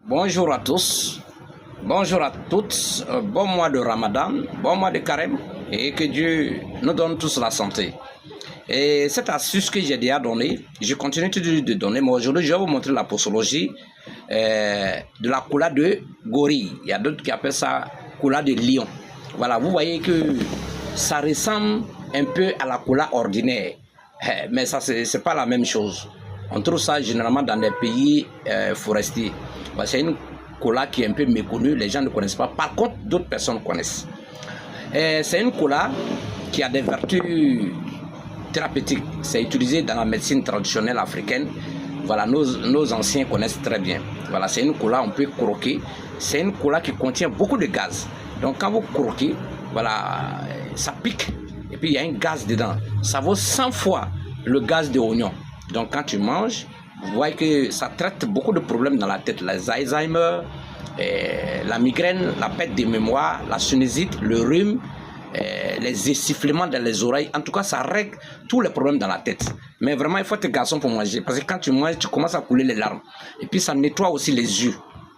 Bonjour à tous, bonjour à toutes, bon mois de Ramadan, bon mois de Carême et que Dieu nous donne tous la santé. Et cette astuce que j'ai déjà donnée, je continue de donner, mais aujourd'hui je vais vous montrer la posologie de la coula de gorille. Il y a d'autres qui appellent ça coula de lion. Voilà, vous voyez que ça ressemble un peu à la coula ordinaire, mais ça c'est pas la même chose. On trouve ça généralement dans des pays forestiers. C'est une cola qui est un peu méconnue, les gens ne connaissent pas. Par contre, d'autres personnes connaissent. C'est une cola qui a des vertus thérapeutiques. C'est utilisé dans la médecine traditionnelle africaine. Voilà, nos anciens connaissent très bien. Voilà, c'est une cola, on peut croquer. C'est une cola qui contient beaucoup de gaz. Donc quand vous croquez, voilà, ça pique. Et puis il y a un gaz dedans. Ça vaut 100 fois le gaz de oignon. Donc quand tu manges, vous voyez que ça traite beaucoup de problèmes dans la tête, les Alzheimer, la migraine, la perte de mémoire, la sinusite, le rhume, les essoufflements dans les oreilles. En tout cas, ça règle tous les problèmes dans la tête. Mais vraiment, il faut être garçon pour manger. Parce que quand tu manges, tu commences à couler les larmes. Et puis, ça nettoie aussi les yeux.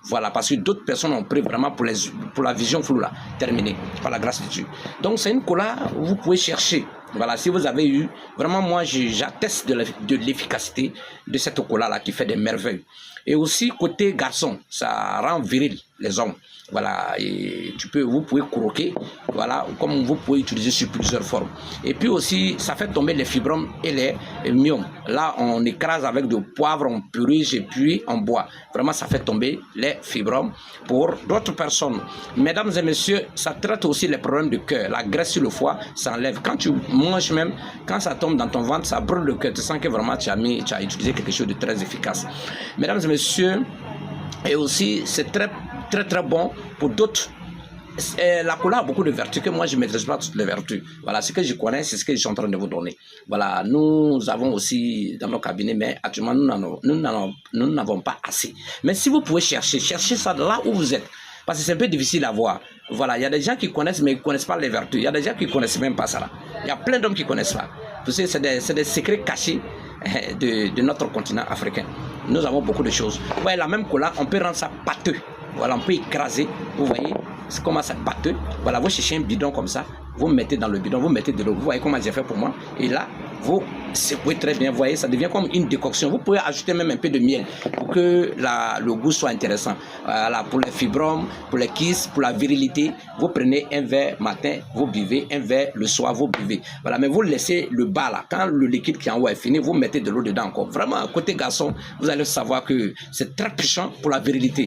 Voilà, parce que d'autres personnes ont pris vraiment pour la vision floue, là, terminée, par la grâce de Dieu. Donc, c'est une cola, vous pouvez chercher. Voilà, si vous avez eu, vraiment, moi, j'atteste de l'efficacité de cette cola-là qui fait des merveilles. Et aussi, côté garçon, ça rend viril les hommes. Voilà, et vous pouvez croquer, voilà, comme vous pouvez utiliser sur plusieurs formes. Et puis aussi, ça fait tomber les fibromes et les myomes. Là, on écrase avec du poivre, on purige et puis on boit. Vraiment, ça fait tomber les fibromes. Pour d'autres personnes, mesdames et messieurs, ça traite aussi les problèmes de cœur. La graisse sur le foie s'enlève. Quand tu manges même, quand ça tombe dans ton ventre, ça brûle le cœur. Tu sens que vraiment tu as utilisé quelque chose de très efficace. Mesdames et messieurs, et aussi, c'est très bon pour d'autres. La cola a beaucoup de vertus que moi je ne maîtrise pas toutes les vertus. Voilà, ce que je connais, c'est ce que je suis en train de vous donner. Voilà, nous avons aussi dans nos cabinets, mais actuellement nous n'avons pas assez. Mais si vous pouvez chercher ça là où vous êtes. Parce que c'est un peu difficile à voir. Voilà, il y a des gens qui connaissent, mais ils ne connaissent pas les vertus. Il y a des gens qui ne connaissent même pas ça là. Il y a plein d'hommes qui ne connaissent pas. Vous savez, c'est des secrets cachés de notre continent africain. Nous avons beaucoup de choses. Vous voyez, la même cola, on peut rendre ça pâteux. Voilà, on peut écraser. Vous voyez, c'est comment ça pâteux. Voilà, vous cherchez un bidon comme ça. Vous mettez dans le bidon, vous mettez de l'eau. Vous voyez comment j'ai fait pour moi. Et là, vous secouez très bien. Vous voyez, ça devient comme une décoction. Vous pouvez ajouter même un peu de miel pour que le goût soit intéressant. Voilà, pour les fibromes, pour les kisses, pour la virilité, vous prenez un verre matin, vous buvez. Un verre le soir, vous buvez. Voilà, mais vous laissez le bas là. Quand le liquide qui est en haut est fini, vous mettez de l'eau dedans encore. Vraiment, côté garçon, vous allez savoir que c'est très puissant pour la virilité.